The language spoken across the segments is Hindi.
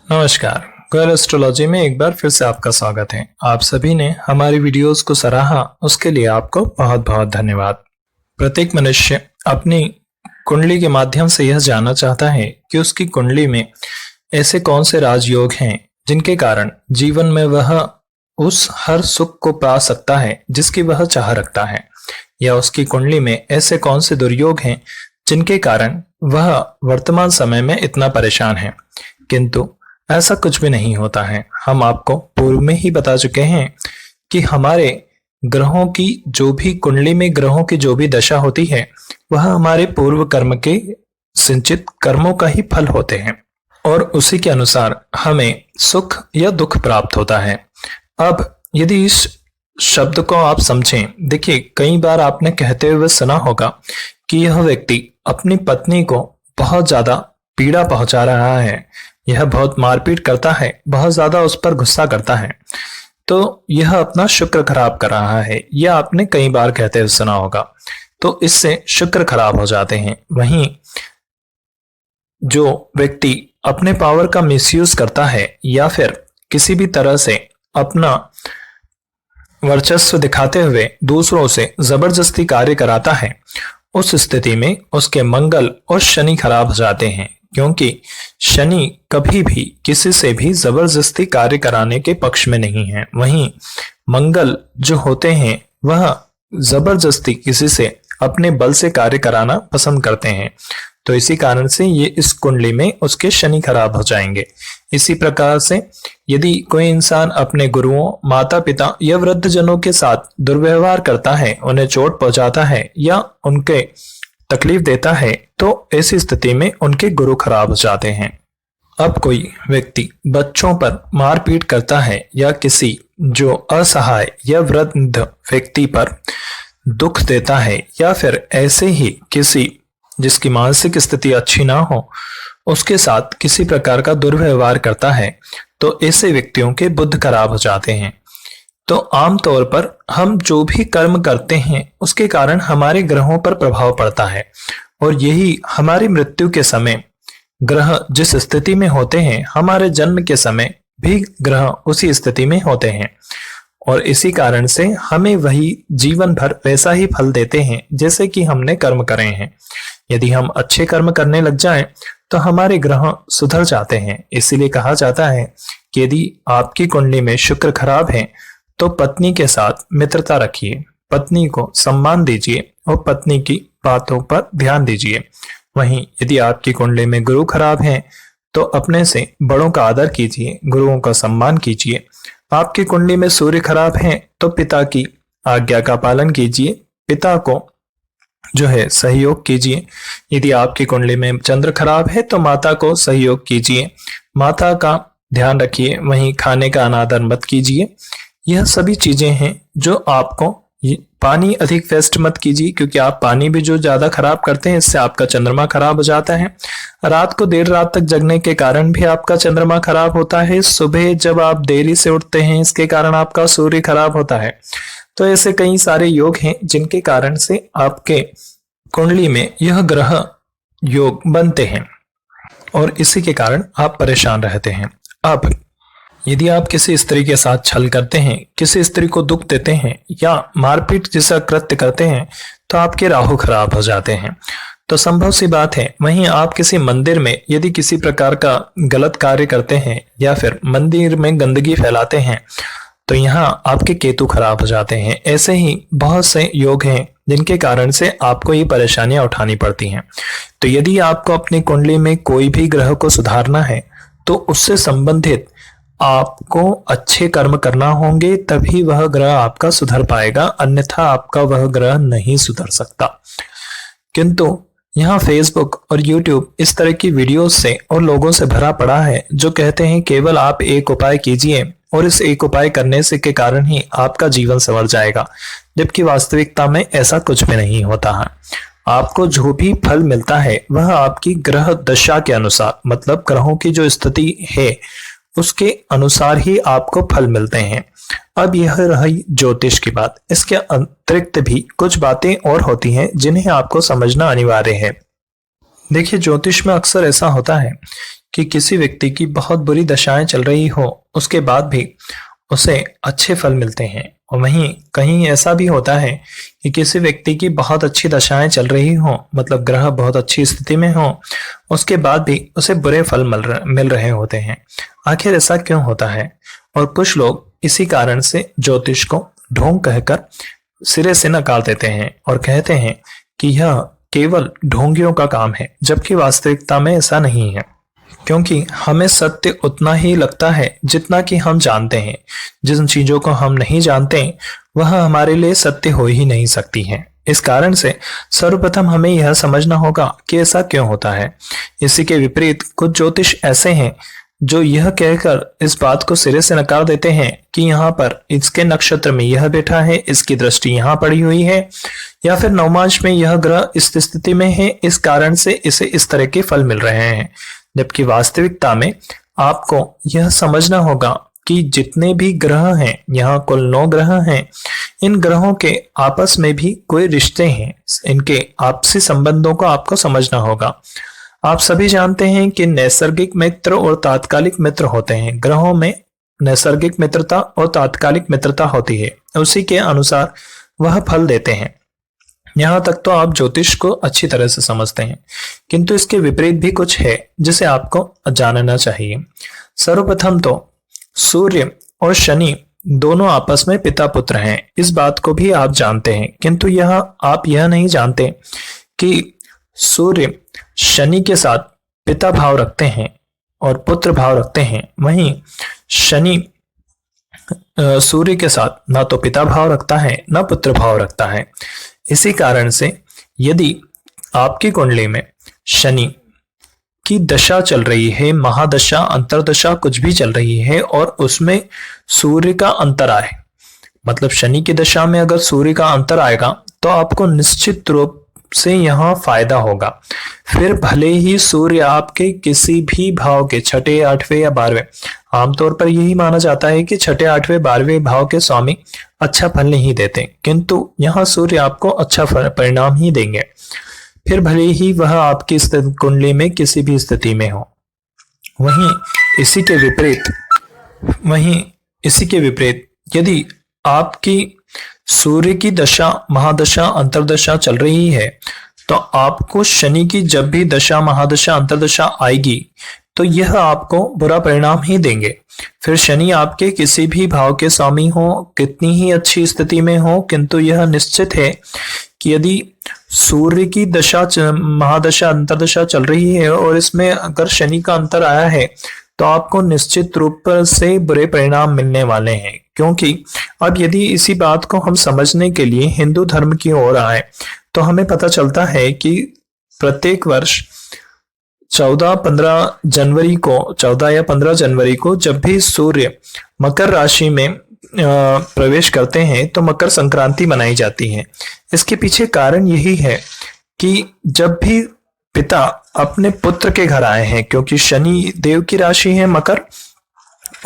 नमस्कार। गोयल एस्ट्रोलॉजी में एक बार फिर से आपका स्वागत है। आप सभी ने हमारी वीडियोस को सराहा, उसके लिए आपको बहुत बहुत धन्यवाद। प्रत्येक मनुष्य अपनी कुंडली के माध्यम से यह जानना चाहता है कि उसकी कुंडली में ऐसे कौन से राजयोग हैं जिनके कारण जीवन में वह उस हर सुख को पा सकता है जिसकी वह चाह रखता है, या उसकी कुंडली में ऐसे कौन से दुर्योग हैं जिनके कारण वह वर्तमान समय में इतना परेशान है। किंतु ऐसा कुछ भी नहीं होता है। हम आपको पूर्व में ही बता चुके हैं कि हमारे ग्रहों की जो भी कुंडली में ग्रहों की जो भी दशा होती है वह हमारे पूर्व कर्म के संचित कर्मों का ही फल होते हैं और उसी के अनुसार हमें सुख या दुख प्राप्त होता है। अब यदि इस शब्द को आप समझें, देखिए कई बार आपने कहते हुए सुना होगा कि यह व्यक्ति अपनी पत्नी को बहुत ज्यादा पीड़ा पहुंचा रहा है, यह बहुत मारपीट करता है, बहुत ज्यादा उस पर गुस्सा करता है, तो यह अपना शुक्र खराब कर रहा है। यह आपने कई बार कहते हुए सुना होगा। तो इससे शुक्र खराब हो जाते हैं। वहीं जो व्यक्ति अपने पावर का मिसयूज करता है या फिर किसी भी तरह से अपना वर्चस्व दिखाते हुए दूसरों से जबरदस्ती कार्य कराता है, उस स्थिति में उसके मंगल और शनि खराब हो जाते हैं, क्योंकि शनि कभी भी किसी से भी जबरदस्ती कार्य कराने के पक्ष में नहीं है। वहीं मंगल जो होते हैं वह जबरदस्ती किसी से अपने बल से कार्य कराना पसंद करते हैं। तो इसी कारण से ये इस कुंडली में उसके शनि खराब हो जाएंगे। इसी प्रकार से यदि कोई इंसान अपने गुरुओं, माता पिता या वृद्ध जनों के साथ दुर्व्यवहार करता है, उन्हें चोट पहुंचाता है या उनके तकलीफ देता है, तो ऐसी स्थिति में उनके गुरु खराब हो जाते हैं। अब कोई व्यक्ति बच्चों पर मारपीट करता है या किसी जो असहाय या वृद्ध व्यक्ति पर दुख देता है या फिर ऐसे ही किसी जिसकी मानसिक स्थिति अच्छी ना हो उसके साथ किसी प्रकार का दुर्व्यवहार करता है, तो ऐसे व्यक्तियों के बुध खराब हो जाते हैं। तो आमतौर पर हम जो भी कर्म करते हैं उसके कारण हमारे ग्रहों पर प्रभाव पड़ता है और यही हमारी मृत्यु के समय ग्रह जिस स्थिति में होते हैं, हमारे जन्म के समय भी ग्रह उसी स्थिति में होते हैं और इसी कारण से हमें वही जीवन भर वैसा ही फल देते हैं जैसे कि हमने कर्म करे हैं। यदि हम अच्छे कर्म करने लग जाएं तो हमारे ग्रह सुधर जाते हैं। इसीलिए कहा जाता है कि यदि आपकी कुंडली में शुक्र खराब है तो पत्नी के साथ मित्रता रखिए, पत्नी को सम्मान दीजिए और पत्नी की बातों पर ध्यान दीजिए। वहीं यदि आपकी कुंडली में गुरु खराब है तो अपने से बड़ों का आदर कीजिए, गुरुओं का सम्मान कीजिए। आपकी कुंडली में सूर्य खराब है तो पिता की आज्ञा का पालन कीजिए, पिता को जो है सहयोग कीजिए। यदि आपकी कुंडली में चंद्र खराब है तो माता को सहयोग कीजिए, माता का ध्यान रखिए। वहीं खाने का अनादर मत कीजिए। यह सभी चीजें हैं जो आपको, पानी अधिक वेस्ट मत कीजिए क्योंकि आप पानी भी जो ज्यादा खराब करते हैं इससे आपका चंद्रमा खराब हो जाता है। रात को देर रात तक जगने के कारण भी आपका चंद्रमा खराब होता है। सुबह जब आप देरी से उठते हैं इसके कारण आपका सूर्य खराब होता है। तो ऐसे कई सारे योग हैं जिनके कारण से आपके कुंडली में यह ग्रह योग बनते हैं और इसी के कारण आप परेशान रहते हैं। अब यदि आप किसी स्त्री के साथ छल करते हैं, किसी स्त्री को दुख देते हैं या मारपीट जैसा कृत्य करते हैं तो आपके राहु खराब हो जाते हैं। तो संभव सी बात है। वहीं आप किसी मंदिर में यदि किसी प्रकार का गलत कार्य करते हैं या फिर मंदिर में गंदगी फैलाते हैं तो यहाँ आपके केतु खराब हो जाते हैं। ऐसे ही बहुत से योग हैं जिनके कारण से आपको ये परेशानियां उठानी पड़ती हैं। तो यदि आपको अपनी कुंडली में कोई भी ग्रह को सुधारना है तो उससे संबंधित आपको अच्छे कर्म करना होंगे, तभी वह ग्रह आपका सुधर पाएगा, अन्यथा आपका वह ग्रह नहीं सुधर सकता। किंतु यहाँ फेसबुक और यूट्यूब इस तरह की वीडियोस से और लोगों से भरा पड़ा है जो कहते हैं केवल आप एक उपाय कीजिए और इस एक उपाय करने से के कारण ही आपका जीवन संवर जाएगा, जबकि वास्तविकता में ऐसा कुछ भी नहीं होता है। आपको जो भी फल मिलता है वह आपकी ग्रह दशा के अनुसार, मतलब ग्रहों की जो स्थिति है उसके अनुसार ही आपको फल मिलते हैं। अब यह रही ज्योतिष की बात। इसके अतिरिक्त भी कुछ बातें और होती हैं जिन्हें आपको समझना अनिवार्य है। देखिए ज्योतिष में अक्सर ऐसा होता है कि किसी व्यक्ति की बहुत बुरी दशाएं चल रही हो, उसके बाद भी उसे अच्छे फल मिलते हैं, और वहीं कहीं ऐसा भी होता है कि किसी व्यक्ति की बहुत अच्छी दशाएं चल रही हो, मतलब ग्रह बहुत अच्छी स्थिति में हो, उसके बाद भी उसे बुरे फल मिल रहे होते हैं। आखिर ऐसा क्यों होता है? और कुछ लोग इसी कारण से ज्योतिष को ढोंग कहकर सिरे से नकार देते हैं और कहते हैं कि यह केवल ढोंगियों का काम है, जबकि वास्तविकता में ऐसा नहीं है, क्योंकि हमें सत्य उतना ही लगता है जितना कि हम जानते हैं। जिन चीजों को हम नहीं जानते वह हमारे लिए सत्य हो ही नहीं सकती हैं। इस कारण से सर्वप्रथम हमें यह समझना होगा कि ऐसा क्यों होता है। इसी के विपरीत कुछ ज्योतिष ऐसे हैं जो यह कहकर इस बात को सिरे से नकार देते हैं कि यहाँ पर इसके नक्षत्र में यह बैठा है, इसकी दृष्टि यहाँ पड़ी हुई है, या फिर नवमांश में यह ग्रह इस स्थिति में है, इस कारण से इसे इस तरह के फल मिल रहे हैं। जबकि वास्तविकता में आपको यह समझना होगा कि जितने भी ग्रह हैं, यहाँ कुल 9 ग्रह हैं, इन ग्रहों के आपस में भी कोई रिश्ते हैं, इनके आपसी संबंधों को आपको समझना होगा। आप सभी जानते हैं कि नैसर्गिक मित्र और तात्कालिक मित्र होते हैं। ग्रहों में नैसर्गिक मित्रता और तात्कालिक मित्रता होती है, उसी के अनुसार वह फल देते हैं। यहाँ तक तो आप ज्योतिष को अच्छी तरह से समझते हैं, किंतु इसके विपरीत भी कुछ है जिसे आपको जानना चाहिए। सर्वप्रथम तो सूर्य और शनि दोनों आपस में पिता पुत्र हैं, इस बात को भी आप जानते हैं, किंतु आप यह नहीं जानते कि सूर्य शनि के साथ पिता भाव रखते हैं और पुत्र भाव रखते हैं, वहीं शनि सूर्य के साथ ना तो पिता भाव रखता है ना पुत्र भाव रखता है। इसी कारण से यदि आपकी कुंडली में शनि की दशा चल रही है, महादशा, अंतरदशा कुछ भी चल रही है, और उसमें सूर्य का अंतर आए, मतलब शनि की दशा में अगर सूर्य का अंतर आएगा तो आपको निश्चित रूप से यहाँ फायदा होगा। फिर भले ही सूर्य आपके किसी भी भाव के 6, 8वें या 12वें, आमतौर पर यही माना जाता है कि 6, 8वें, 12वें भाव के स्वामी अच्छा फल नहीं देते, किंतु यहाँ सूर्य आपको अच्छा परिणाम ही देंगे, फिर भले ही वह आपकी कुंडली में किसी भी स्थिति में हो। वहीं इसी के विपरीत यदि आपकी सूर्य की दशा, महादशा, अंतरदशा चल रही है, तो आपको शनि की जब भी दशा, महादशा, अंतरदशा आएगी तो यह आपको बुरा परिणाम ही देंगे। फिर शनि आपके किसी भी भाव के स्वामी हो, कितनी ही अच्छी स्थिति में हो, किंतु यह निश्चित है कि यदि सूर्य की दशा, महादशा, अंतरदशा चल रही है और इसमें अगर शनि का अंतर आया है तो आपको निश्चित रूप से बुरे परिणाम मिलने वाले हैं। क्योंकि अब यदि इसी बात को हम समझने के लिए हिंदू धर्म की ओर आए तो हमें पता चलता है कि प्रत्येक वर्ष 14 या 15 जनवरी को जब भी सूर्य मकर राशि में प्रवेश करते हैं तो मकर संक्रांति मनाई जाती है। इसके पीछे कारण यही है कि जब भी पिता अपने पुत्र के घर आए हैं, क्योंकि शनि देव की राशि है मकर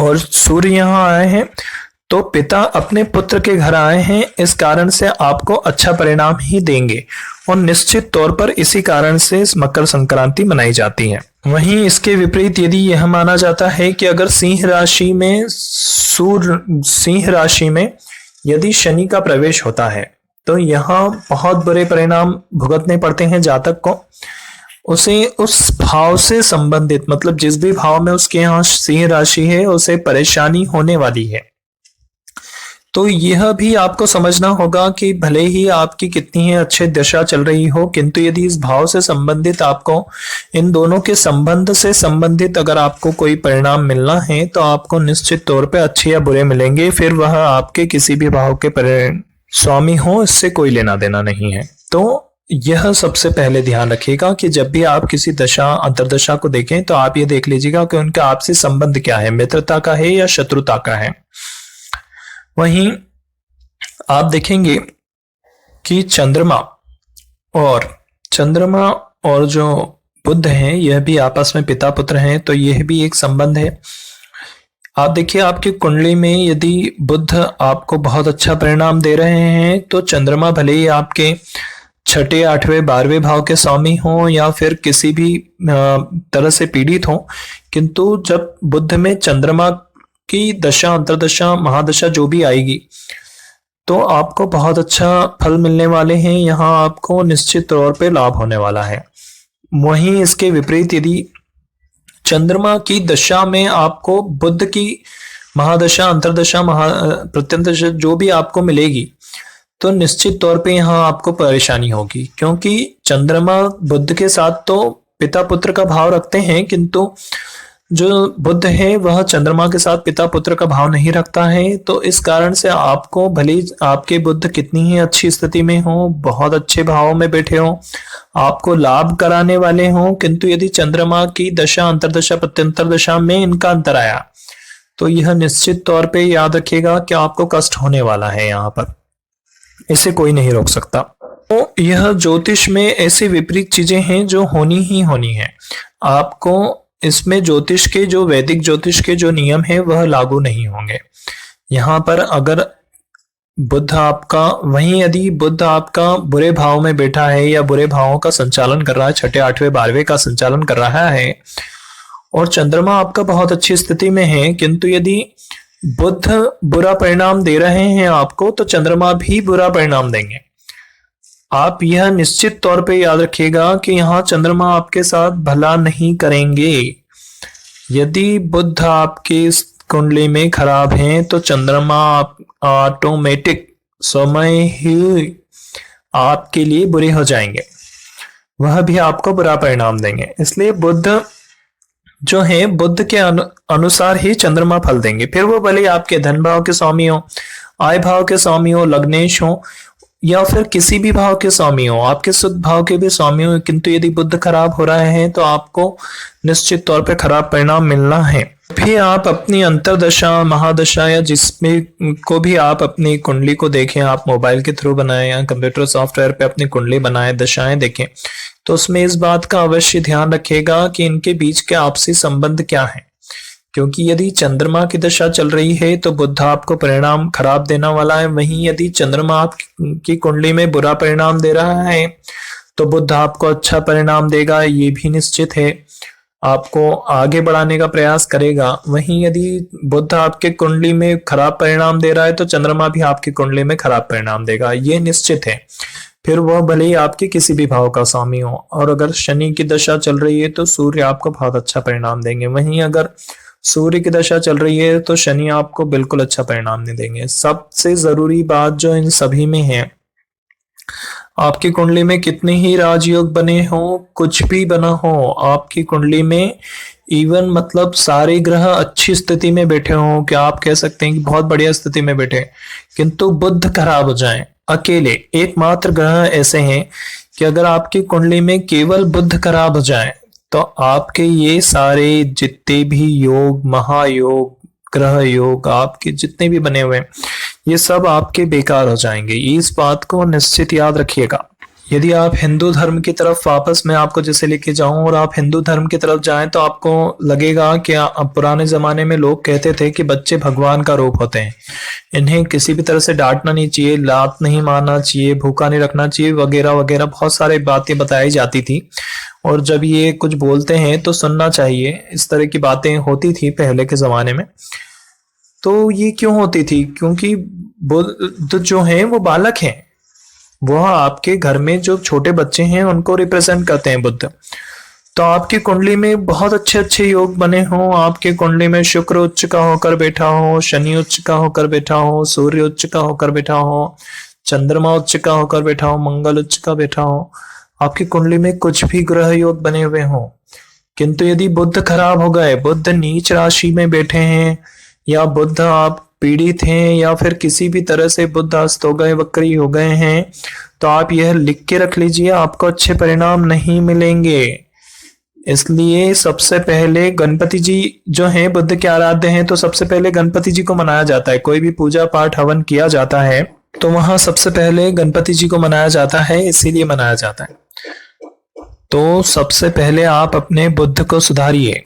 और सूर्य यहाँ आए हैं, तो पिता अपने पुत्र के घर आए हैं, इस कारण से आपको अच्छा परिणाम ही देंगे और निश्चित तौर पर इसी कारण से इस मकर संक्रांति मनाई जाती है। वहीं इसके विपरीत यदि यह माना जाता है कि अगर सिंह राशि में यदि शनि का प्रवेश होता है तो यहाँ बहुत बुरे परिणाम भुगतने पड़ते हैं जातक को। उसे उस भाव से संबंधित, मतलब जिस भी भाव में उसके यहाँ सिंह राशि है, उसे परेशानी होने वाली है। तो यह भी आपको समझना होगा कि भले ही आपकी कितनी ही अच्छी दशा चल रही हो, किंतु यदि इस भाव से संबंधित, आपको इन दोनों के संबंध से संबंधित अगर आपको कोई परिणाम मिलना है तो आपको निश्चित तौर पे अच्छे या बुरे मिलेंगे। फिर वह आपके किसी भी भाव के स्वामी हो, इससे कोई लेना देना नहीं है। तो यह सबसे पहले ध्यान रखिएगा कि जब भी आप किसी दशा, अंतरदशा को देखें तो आप ये देख लीजिएगा कि उनका आपसी संबंध क्या है, मित्रता का है या शत्रुता का है। वहीं आप देखेंगे कि चंद्रमा और जो बुध हैं, यह भी आपस में पिता पुत्र हैं, तो यह भी एक संबंध है। आप देखिए आपकी कुंडली में यदि बुध आपको बहुत अच्छा परिणाम दे रहे हैं तो चंद्रमा भले ही आपके छठे, आठवें, 12वें भाव के स्वामी हों या फिर किसी भी तरह से पीड़ित हों, किंतु जब बुध में चंद्रमा की दशा, अंतर्दशा, महादशा जो भी आएगी तो आपको बहुत अच्छा फल मिलने वाले हैं। यहाँ आपको निश्चित तौर पे लाभ होने वाला है। वहीं इसके विपरीत यदि चंद्रमा की दशा में आपको बुध की महादशा, अंतर्दशा, प्रत्यंतदशा जो भी आपको मिलेगी तो निश्चित तौर पे यहाँ आपको परेशानी होगी, क्योंकि चंद्रमा बुध के साथ तो पिता पुत्र का भाव रखते हैं, किंतु जो बुध है वह चंद्रमा के साथ पिता पुत्र का भाव नहीं रखता है। तो इस कारण से आपको भले आपके बुध कितनी ही अच्छी स्थिति में हो, बहुत अच्छे भाव में बैठे हो, आपको लाभ कराने वाले हो, किंतु यदि चंद्रमा की दशा, अंतर्दशा, प्रत्यंतर दशा में इनका अंतर आया तो यह निश्चित तौर पे याद रखिएगा कि आपको कष्ट होने वाला है। यहाँ पर इसे कोई नहीं रोक सकता। तो यह ज्योतिष में ऐसी विपरीत चीजें हैं जो होनी ही होनी है। आपको इसमें ज्योतिष के, जो वैदिक ज्योतिष के जो नियम है वह लागू नहीं होंगे। यहाँ पर अगर बुध आपका, वहीं यदि बुध आपका बुरे भाव में बैठा है या बुरे भावों का संचालन कर रहा है, छठे, आठवें, 12वें का संचालन कर रहा है, और चंद्रमा आपका बहुत अच्छी स्थिति में है, किंतु यदि बुध बुरा परिणाम दे रहे हैं आपको तो चंद्रमा भी बुरा परिणाम देंगे। आप यह निश्चित तौर पे याद रखिएगा कि यहाँ चंद्रमा आपके साथ भला नहीं करेंगे। यदि बुध आपकी कुंडली में खराब है तो चंद्रमा ऑटोमेटिक समय ही आपके लिए बुरे हो जाएंगे, वह भी आपको बुरा परिणाम देंगे। इसलिए बुध जो है, बुध के अनुसार ही चंद्रमा फल देंगे। फिर वो भले आपके धन भाव के स्वामी हो, आय भाव के स्वामी हो, लग्नेश हो, या फिर किसी भी भाव के स्वामी हो, आपके शुद्ध भाव के भी स्वामी हो, किंतु यदि बुध खराब हो रहा है तो आपको निश्चित तौर पे खराब परिणाम मिलना है। फिर आप अपनी अंतर्दशा, महादशा या जिसमें को भी आप अपनी कुंडली को देखें, आप मोबाइल के थ्रू बनाएं या कंप्यूटर सॉफ्टवेयर पे अपनी कुंडली बनाएं, दशाएं देखें, तो उसमें इस बात का अवश्य ध्यान रखिएगा कि इनके बीच के आपसी संबंध क्या है। क्योंकि यदि चंद्रमा की दशा चल रही है तो बुध आपको परिणाम खराब देने वाला है, वहीं यदि चंद्रमा आपकी कुंडली में बुरा परिणाम दे रहा है तो बुध आपको अच्छा परिणाम देगा, ये भी निश्चित है, आपको आगे बढ़ाने का प्रयास करेगा। वहीं यदि बुध आपके कुंडली में खराब परिणाम दे रहा है तो चंद्रमा भी आपकी कुंडली में खराब परिणाम देगा, ये निश्चित है। फिर वह भले ही आपके किसी भी भाव का स्वामी हो। और अगर शनि की दशा चल रही है तो सूर्य आपको बहुत अच्छा परिणाम देंगे, वहीं अगर सूर्य की दशा चल रही है तो शनि आपको बिल्कुल अच्छा परिणाम नहीं देंगे। सबसे जरूरी बात जो इन सभी में है, आपकी कुंडली में कितने ही राजयोग बने हो, कुछ भी बना हो, आपकी कुंडली में इवन मतलब सारे ग्रह अच्छी स्थिति में बैठे हो, कि आप कह सकते हैं कि बहुत बढ़िया स्थिति में बैठे, किंतु बुध खराब हो जाए, अकेले एकमात्र ग्रह ऐसे हैं कि अगर आपकी कुंडली में केवल बुध खराब हो जाए तो आपके ये सारे जितने भी योग, महायोग, ग्रह योग आपके जितने भी बने हुए हैं, ये सब आपके बेकार हो जाएंगे। इस बात को निश्चित याद रखिएगा। यदि आप हिंदू धर्म की तरफ वापस मैं आपको जैसे लेके जाऊं और आप हिंदू धर्म की तरफ जाएं तो आपको लगेगा कि पुराने जमाने में लोग कहते थे कि बच्चे भगवान का रूप होते हैं, इन्हें किसी भी तरह से डांटना नहीं चाहिए, लात नहीं मारना चाहिए, भूखा नहीं रखना चाहिए, वगैरह वगैरह बहुत सारी बातें बताई जाती थी। और जब ये कुछ बोलते हैं तो सुनना चाहिए, इस तरह की बातें होती थी पहले के जमाने में। तो ये क्यों होती थी? क्योंकि बुध जो है वो बालक हैं, वह आपके घर में जो छोटे बच्चे हैं उनको रिप्रेजेंट करते हैं बुध। तो आपकी कुंडली में बहुत अच्छे अच्छे योग बने हों, आपके कुंडली में शुक्र उच्च का होकर बैठा हो, शनि उच्च का होकर बैठा हो, सूर्य उच्च का होकर बैठा हो, चंद्रमा उच्च का होकर बैठा हो, मंगल उच्च का बैठा हो, आपकी कुंडली में कुछ भी ग्रह योग बने हुए हों, किंतु यदि बुध खराब हो गए, बुध नीच राशि में बैठे हैं, या बुध आप पीड़ित हैं, या फिर किसी भी तरह से बुध अस्त हो गए, वक्री हो गए हैं, तो आप यह लिख के रख लीजिए, आपको अच्छे परिणाम नहीं मिलेंगे। इसलिए सबसे पहले गणपति जी जो हैं बुध के आराध्य हैं, तो सबसे पहले गणपति जी को मनाया जाता है। कोई भी पूजा पाठ हवन किया जाता है तो वहां सबसे पहले गणपति जी को मनाया जाता है, इसीलिए मनाया जाता है। तो सबसे पहले आप अपने बुध को सुधारिए,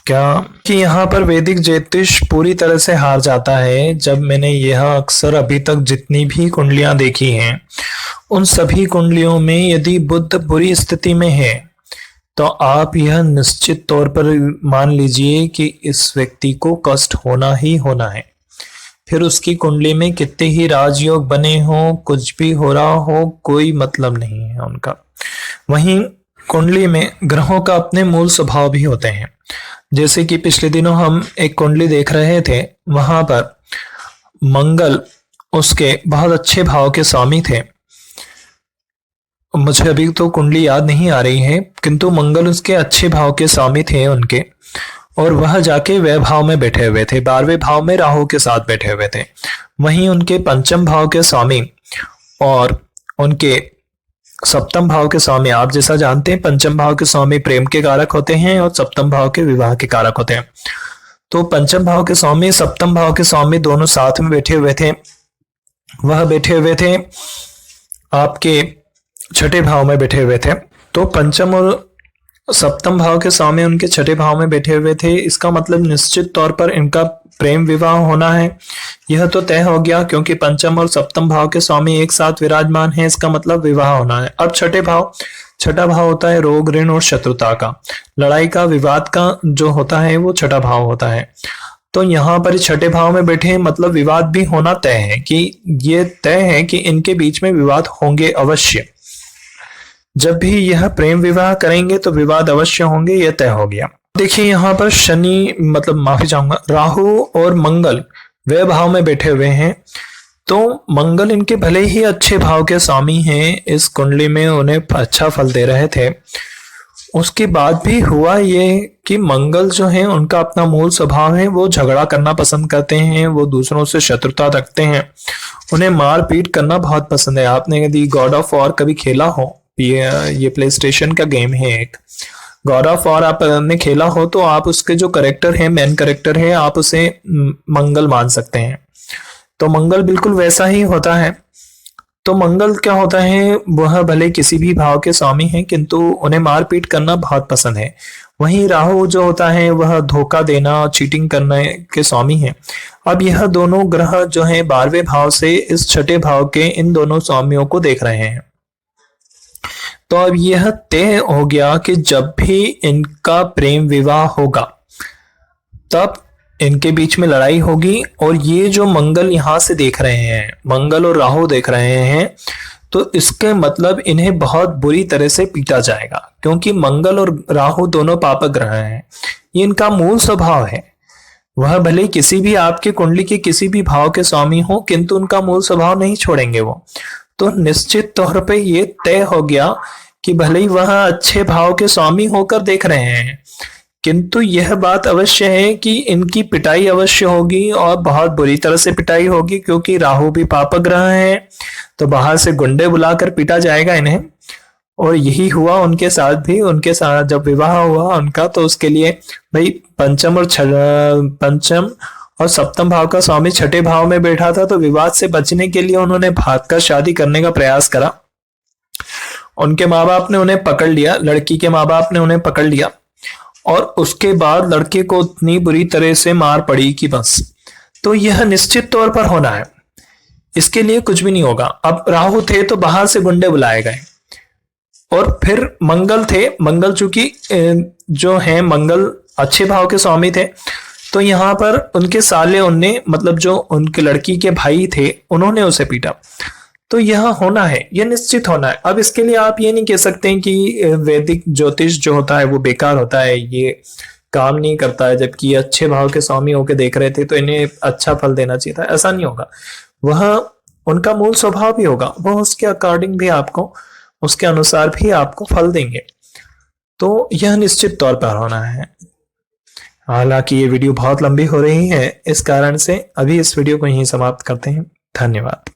क्या कि यहाँ पर वैदिक ज्योतिष पूरी तरह से हार जाता है। जब मैंने यह अक्सर अभी तक जितनी भी कुंडलियां देखी हैं, उन सभी कुंडलियों में यदि बुध बुरी स्थिति में है तो आप यह निश्चित तौर पर मान लीजिए कि इस व्यक्ति को कष्ट होना ही होना है। फिर उसकी कुंडली में कितने ही राजयोग बने हों, कुछ भी हो रहा हो, कोई मतलब नहीं है उनका। वहीं कुंडली में ग्रहों का अपने मूल स्वभाव भी होते हैं। जैसे कि पिछले दिनों हम एक कुंडली देख रहे थे, वहां पर मंगल उसके बहुत अच्छे भाव के स्वामी थे। मुझे अभी तो कुंडली याद नहीं आ रही है, किंतु मंगल उसके अच्छे भाव के स्वामी थे उनके, और वह जाके वह भाव में बैठे हुए थे, 12वें भाव में राहु के साथ बैठे हुए थे। वहीं उनके पंचम भाव के स्वामी और उनके सप्तम भाव के स्वामी, आप जैसा जानते हैं पंचम भाव के स्वामी प्रेम के कारक होते हैं और सप्तम भाव के विवाह के कारक होते हैं। तो पंचम भाव के स्वामी सप्तम भाव के स्वामी दोनों साथ में बैठे हुए थे। वह बैठे हुए थे आपके छठे भाव में बैठे हुए थे। तो पंचम और सप्तम भाव के स्वामी उनके छठे भाव में बैठे हुए थे। इसका मतलब निश्चित तौर पर इनका प्रेम विवाह होना है, यह तो तय हो गया, क्योंकि पंचम और सप्तम भाव के स्वामी एक साथ विराजमान है, इसका मतलब विवाह होना है। अब छठा भाव होता है रोग, ऋण और शत्रुता का, लड़ाई का, विवाद का जो होता है वो छठा भाव होता है। तो यहाँ पर छठे भाव में बैठे मतलब विवाद भी होना तय है, कि ये तय है कि इनके बीच में विवाद होंगे अवश्य। जब भी यह प्रेम विवाह करेंगे तो विवाद अवश्य होंगे, यह तय हो गया। देखिए यहाँ पर शनि मतलब माफी चाहूंगा, राहु और मंगल वे भाव में बैठे हुए हैं। तो मंगल इनके भले ही अच्छे भाव के स्वामी हैं, इस कुंडली में उन्हें अच्छा फल दे रहे थे, उसके बाद भी हुआ ये कि मंगल जो है उनका अपना मूल स्वभाव है, वो झगड़ा करना पसंद करते हैं, वो दूसरों से शत्रुता रखते हैं, उन्हें मार पीट करना बहुत पसंद है। आपने यदि गॉड ऑफ वॉर कभी खेला हो, ये प्ले स्टेशन का गेम है एक, गॉड ऑफ वॉर आपने खेला हो तो आप उसके जो करेक्टर है, मेन करेक्टर है, आप उसे मंगल मान सकते हैं। तो मंगल बिल्कुल वैसा ही होता है। तो मंगल क्या होता है, वह भले किसी भी भाव के स्वामी हैं, किंतु उन्हें मारपीट करना बहुत पसंद है। वहीं राहु जो होता है वह धोखा देना, चीटिंग करने के स्वामी है। अब यह दोनों ग्रह जो है 12वें भाव से इस छठे भाव के इन दोनों स्वामियों को देख रहे हैं। तो अब यह तय हो गया कि जब भी इनका प्रेम विवाह होगा तब इनके बीच में लड़ाई होगी। और ये जो मंगल यहां से देख रहे हैं, मंगल और राहु देख रहे हैं, तो इसके मतलब इन्हें बहुत बुरी तरह से पीटा जाएगा, क्योंकि मंगल और राहु दोनों पापक ग्रह हैं, ये इनका मूल स्वभाव है। वह भले किसी भी आपके कुंडली के किसी भी भाव के स्वामी हो, किंतु उनका मूल स्वभाव नहीं छोड़ेंगे वो। तो निश्चित तौर पे ये तय हो गया कि भले ही वह अच्छे भाव के स्वामी होकर देख रहे हैं, किंतु यह बात अवश्य है कि इनकी पिटाई अवश्य होगी, और बहुत बुरी तरह से पिटाई होगी, क्योंकि राहु भी पापक ग्रह है, तो बाहर से गुंडे बुलाकर पीटा जाएगा इन्हें। और यही हुआ उनके साथ भी। उनके साथ जब विवाह हुआ उनका, तो उसके लिए भाई पंचम और सप्तम भाव का स्वामी छठे भाव में बैठा था, तो विवाद से बचने के लिए उन्होंने भागकर शादी करने का प्रयास करा। उनके माँ बाप ने उन्हें पकड़ लिया, लड़की के माँ बाप ने उन्हें पकड़ लिया, और उसके बाद लड़के को इतनी बुरी तरह से मार पड़ी कि बस। तो यह निश्चित तौर पर होना है, इसके लिए कुछ भी नहीं होगा। अब राहु थे तो बाहर से गुंडे बुलाए गए, और फिर मंगल थे, मंगल चूंकि जो है मंगल अच्छे भाव के स्वामी थे, तो यहाँ पर उनके साले उनने मतलब जो उनके लड़की के भाई थे उन्होंने उसे पीटा। तो यह होना है, यह निश्चित होना है। अब इसके लिए आप ये नहीं कह सकते कि वैदिक ज्योतिष जो होता है वो बेकार होता है, ये काम नहीं करता है, जबकि ये अच्छे भाव के स्वामी होके देख रहे थे तो इन्हें अच्छा फल देना चाहिए था। ऐसा नहीं होगा, वह उनका मूल स्वभाव भी होगा, वह उसके अकॉर्डिंग भी आपको, उसके अनुसार भी आपको फल देंगे। तो यह निश्चित तौर पर होना है। हालांकि ये वीडियो बहुत लंबी हो रही है, इस कारण से अभी इस वीडियो को यहीं समाप्त करते हैं। धन्यवाद।